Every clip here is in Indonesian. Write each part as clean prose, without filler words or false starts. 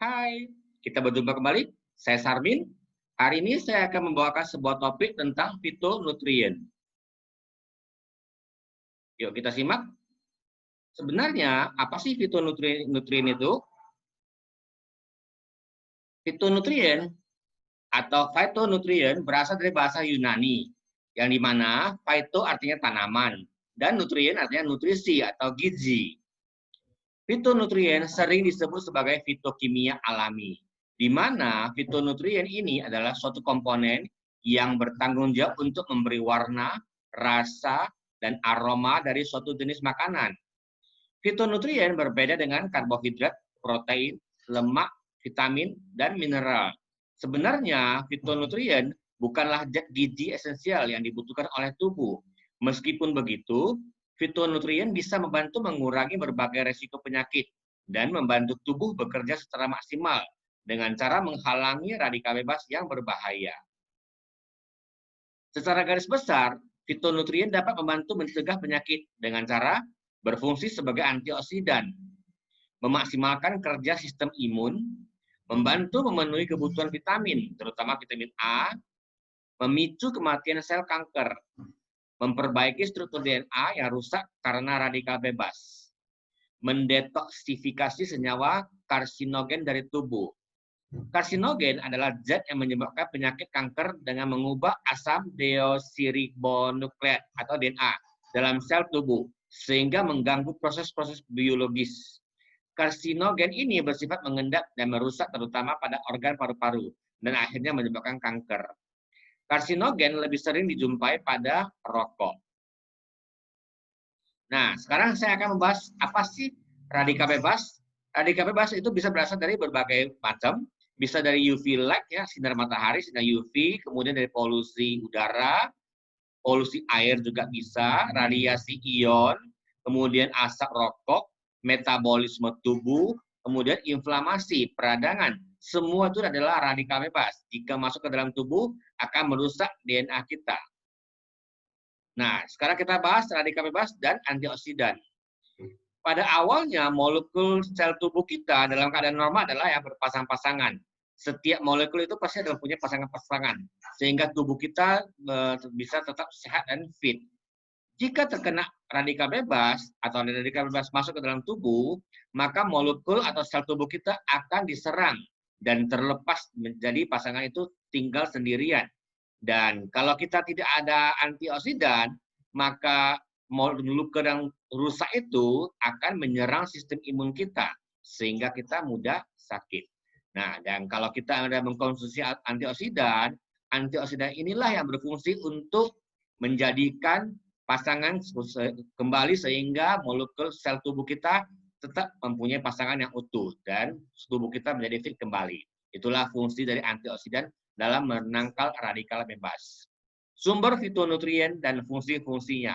Hai, kita berjumpa kembali. Saya Sarmin. Hari ini saya akan membawakan sebuah topik tentang fitonutrien. Yuk kita simak. Sebenarnya apa sih fitonutrien itu? Fitonutrien atau phytonutrien berasal dari bahasa Yunani, yang dimana phyto artinya tanaman dan nutrien artinya nutrisi atau gizi. Fitonutrien sering disebut sebagai fitokimia alami, di mana fitonutrien ini adalah suatu komponen yang bertanggung jawab untuk memberi warna, rasa, dan aroma dari suatu jenis makanan. Fitonutrien berbeda dengan karbohidrat, protein, lemak, vitamin, dan mineral. Sebenarnya fitonutrien bukanlah zat gizi esensial yang dibutuhkan oleh tubuh. Meskipun begitu, fitonutrien bisa membantu mengurangi berbagai resiko penyakit dan membantu tubuh bekerja secara maksimal dengan cara menghalangi radikal bebas yang berbahaya. Secara garis besar, fitonutrien dapat membantu mencegah penyakit dengan cara berfungsi sebagai antioksidan, memaksimalkan kerja sistem imun, membantu memenuhi kebutuhan vitamin, terutama vitamin A, memicu kematian sel kanker, memperbaiki struktur DNA yang rusak karena radikal bebas, mendetoksifikasi senyawa karsinogen dari tubuh. Karsinogen adalah zat yang menyebabkan penyakit kanker dengan mengubah asam deoksiribonukleat atau DNA dalam sel tubuh, sehingga mengganggu proses-proses biologis. Karsinogen ini bersifat mengendap dan merusak terutama pada organ paru-paru dan akhirnya menyebabkan kanker. Karsinogen lebih sering dijumpai pada rokok. Nah, sekarang saya akan membahas apa sih radikal bebas. Radikal bebas itu bisa berasal dari berbagai macam, bisa dari UV light ya, sinar matahari, sinar UV, kemudian dari polusi udara, polusi air juga bisa, radiasi ion, kemudian asap rokok, metabolisme tubuh, kemudian inflamasi, peradangan. Semua itu adalah radikal bebas. Jika masuk ke dalam tubuh, akan merusak DNA kita. Nah, sekarang kita bahas radikal bebas dan antioksidan. Pada awalnya, molekul sel tubuh kita dalam keadaan normal adalah yang berpasang-pasangan. Setiap molekul itu pasti adalah punya pasangan-pasangan, sehingga tubuh kita bisa tetap sehat dan fit. Jika terkena radikal bebas atau radikal bebas masuk ke dalam tubuh, maka molekul atau sel tubuh kita akan diserang dan terlepas menjadi pasangan itu tinggal sendirian. Dan kalau kita tidak ada antioksidan, maka molekul yang rusak itu akan menyerang sistem imun kita, sehingga kita mudah sakit. Nah, dan kalau kita ada mengkonsumsi antioksidan, antioksidan inilah yang berfungsi untuk menjadikan pasangan kembali sehingga molekul sel tubuh kita tetap mempunyai pasangan yang utuh dan tubuh kita menjadi fit kembali. Itulah fungsi dari antioksidan dalam menangkal radikal bebas. Sumber fitonutrien dan fungsi-fungsinya.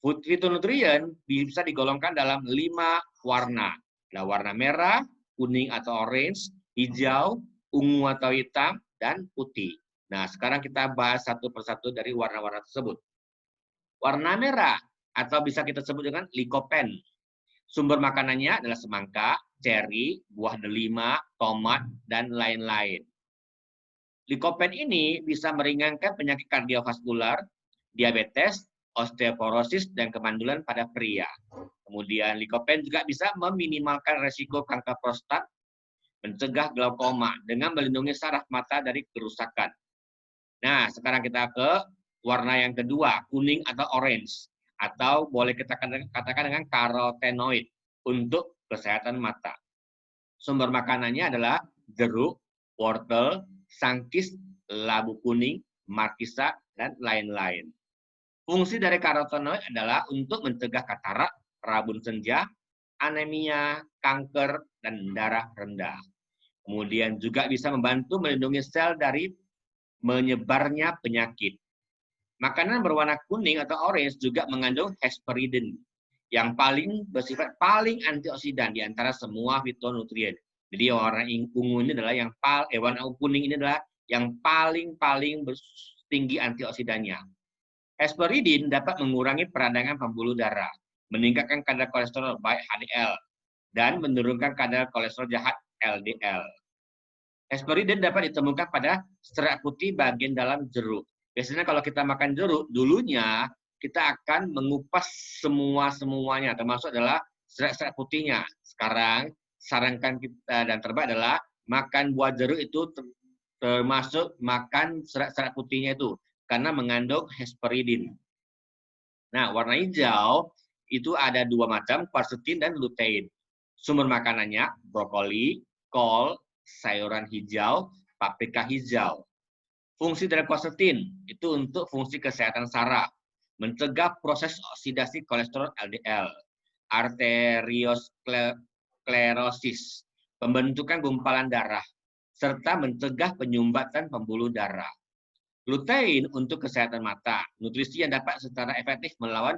Fitonutrien bisa digolongkan dalam 5 warna. Ada warna merah, kuning atau orange, hijau, ungu atau hitam, dan putih. Nah, sekarang kita bahas satu persatu dari warna-warna tersebut. Warna merah atau bisa kita sebut dengan likopen. Sumber makanannya adalah semangka, ceri, buah delima, tomat, dan lain-lain. Likopen ini bisa meringankan penyakit kardiovaskular, diabetes, osteoporosis, dan kemandulan pada pria. Kemudian likopen juga bisa meminimalkan resiko kanker prostat, mencegah glaukoma dengan melindungi saraf mata dari kerusakan. Nah, sekarang kita ke warna yang kedua, kuning atau orange, atau boleh kita katakan dengan karotenoid untuk kesehatan mata. Sumber makanannya adalah jeruk, wortel, sangkis, labu kuning, markisa, dan lain-lain. Fungsi dari karotenoid adalah untuk mencegah katarak, rabun senja, anemia, kanker, dan darah rendah. Kemudian juga bisa membantu melindungi sel dari menyebarnya penyakit. Makanan berwarna kuning atau orange juga mengandung hesperidin yang bersifat paling antioksidan di antara semua fitonutrien. Jadi warna ungu ini adalah warna kuning ini adalah yang paling tinggi antioksidannya. Hesperidin dapat mengurangi peradangan pembuluh darah, meningkatkan kadar kolesterol baik HDL, dan menurunkan kadar kolesterol jahat LDL. Hesperidin dapat ditemukan pada serat putih bagian dalam jeruk. Biasanya kalau kita makan jeruk, dulunya kita akan mengupas semuanya, termasuk adalah serat-serat putihnya. Sekarang, sarankan kita dan terbaik adalah makan buah jeruk itu termasuk makan serat-serat putihnya itu, karena mengandung hesperidin. Nah, warna hijau itu ada dua macam, quercetin dan lutein. Sumber makanannya brokoli, kol, sayuran hijau, paprika hijau. Fungsi dari quercetin itu untuk fungsi kesehatan saraf, mencegah proses oksidasi kolesterol LDL, arteriosklerosis, pembentukan gumpalan darah, serta mencegah penyumbatan pembuluh darah. Lutein untuk kesehatan mata, nutrisi yang dapat secara efektif melawan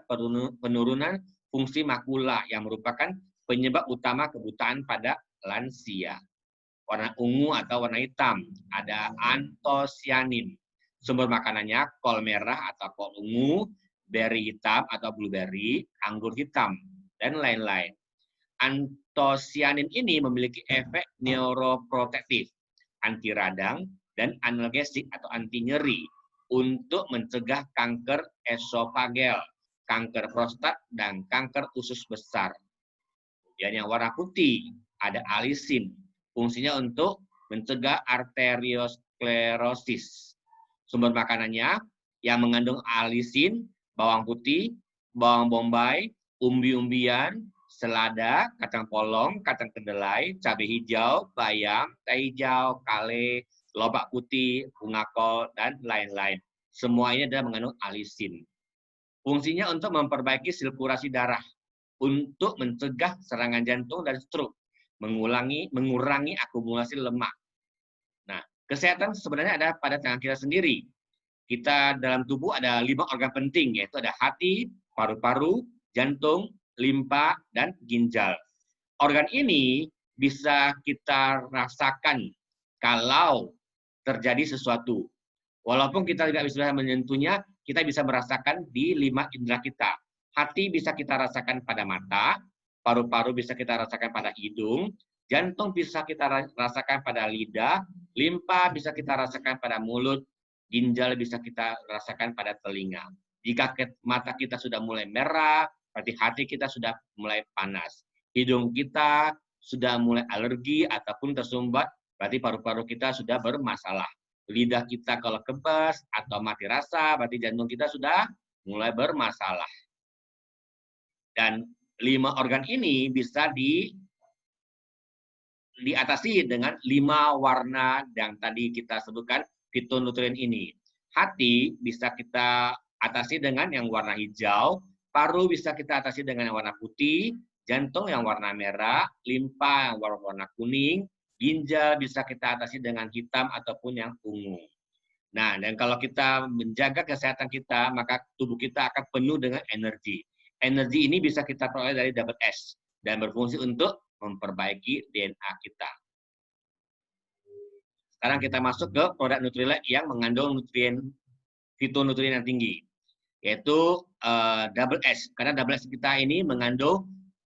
penurunan fungsi makula yang merupakan penyebab utama kebutaan pada lansia. Warna ungu atau warna hitam, ada antosianin. Sumber makanannya kol merah atau kol ungu, beri hitam atau blueberry, anggur hitam, dan lain-lain. Antosianin ini memiliki efek neuroprotektif, anti radang, dan analgesik atau anti nyeri untuk mencegah kanker esofagel, kanker prostat, dan kanker usus besar. Dan yang warna putih ada alisin, fungsinya untuk mencegah arteriosklerosis. Sumber makanannya yang mengandung alisin, bawang putih, bawang bombay, umbi-umbian, selada, kacang polong, kacang kedelai, cabai hijau, bayam, teh hijau, kale, lobak putih, bunga kol, dan lain-lain. Semua ini adalah mengandung alisin. Fungsinya untuk memperbaiki sirkulasi darah, untuk mencegah serangan jantung dan stroke, mengurangi akumulasi lemak. Nah, kesehatan sebenarnya ada pada tangan kita sendiri. Kita dalam tubuh ada 5 organ penting, yaitu ada hati, paru-paru, jantung, limpa, dan ginjal. Organ ini bisa kita rasakan kalau terjadi sesuatu. Walaupun kita tidak bisa menyentuhnya, kita bisa merasakan di 5 indera kita. Hati bisa kita rasakan pada mata, paru-paru bisa kita rasakan pada hidung, jantung bisa kita rasakan pada lidah, limpa bisa kita rasakan pada mulut, ginjal bisa kita rasakan pada telinga. Jika mata kita sudah mulai merah, berarti hati kita sudah mulai panas. Hidung kita sudah mulai alergi ataupun tersumbat, berarti paru-paru kita sudah bermasalah. Lidah kita kalau kebas atau mati rasa, berarti jantung kita sudah mulai bermasalah. Dan 5 organ ini bisa diatasi dengan 5 warna yang tadi kita sebutkan fitonutrien ini. Hati bisa kita atasi dengan yang warna hijau, paru bisa kita atasi dengan yang warna putih, jantung yang warna merah, limpa yang warna kuning, ginjal bisa kita atasi dengan hitam ataupun yang ungu. Nah, dan kalau kita menjaga kesehatan kita, maka tubuh kita akan penuh dengan energi. Energi ini bisa kita peroleh dari double S dan berfungsi untuk memperbaiki DNA kita. Sekarang kita masuk ke produk Nutrilite yang mengandung fitonutrien yang tinggi, yaitu double S. Karena double S kita ini mengandung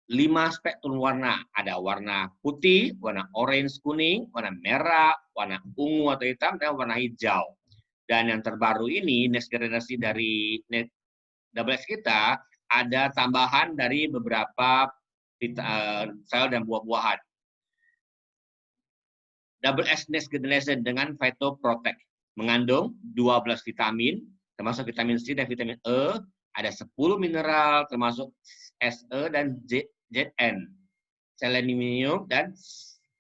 5 spektrum warna. Ada warna putih, warna orange kuning, warna merah, warna ungu atau hitam, dan warna hijau. Dan yang terbaru ini, next generasi dari double S kita, ada tambahan dari beberapa sayur dan buah-buahan. Double S next generation dengan Phytoprotect mengandung 12 vitamin, termasuk vitamin C dan vitamin E, ada 10 mineral, termasuk Se dan Zn, selenium dan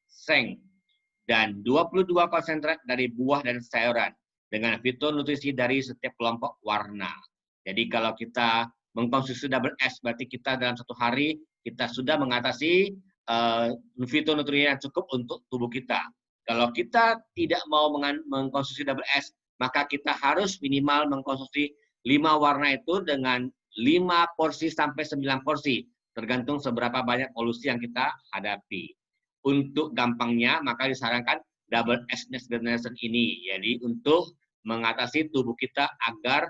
seng, dan 22 konsentrat dari buah dan sayuran, dengan fitonutrisi dari setiap kelompok warna. Jadi kalau kita mengkonsumsi double S, berarti kita dalam satu hari kita sudah mengatasi fitonutrien yang cukup untuk tubuh kita. Kalau kita tidak mau mengkonsumsi double S, maka kita harus minimal mengkonsumsi 5 warna itu dengan 5 porsi sampai 9 porsi, tergantung seberapa banyak polusi yang kita hadapi. Untuk gampangnya, maka disarankan double S next generation ini, jadi untuk mengatasi tubuh kita agar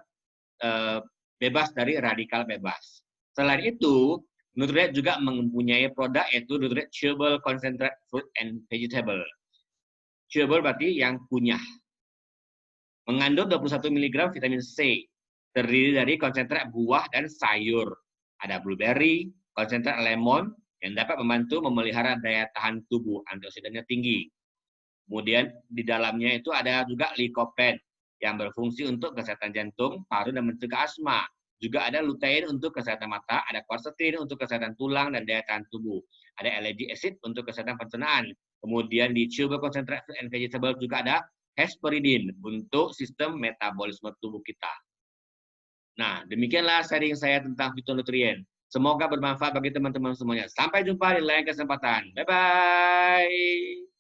bebas dari radikal bebas. Selain itu, Nutrilite juga mempunyai produk yaitu Nutrilite Chewable Concentrate Fruit and Vegetable. Chewable berarti yang kunyah. Mengandung 21 mg vitamin C, terdiri dari konsentrat buah dan sayur. Ada blueberry, konsentrat lemon, yang dapat membantu memelihara daya tahan tubuh, antioksidannya tinggi. Kemudian di dalamnya itu ada juga lycopene, yang berfungsi untuk kesehatan jantung, paru, dan mencegah asma. Juga ada lutein untuk kesehatan mata, ada quercetin untuk kesehatan tulang dan daya tahan tubuh. Ada allergic acid untuk kesehatan pencernaan. Kemudian di chewable concentrate fruit and vegetable juga ada hesperidin untuk sistem metabolisme tubuh kita. Nah, demikianlah sharing saya tentang fitonutrien. Semoga bermanfaat bagi teman-teman semuanya. Sampai jumpa di lain kesempatan. Bye-bye.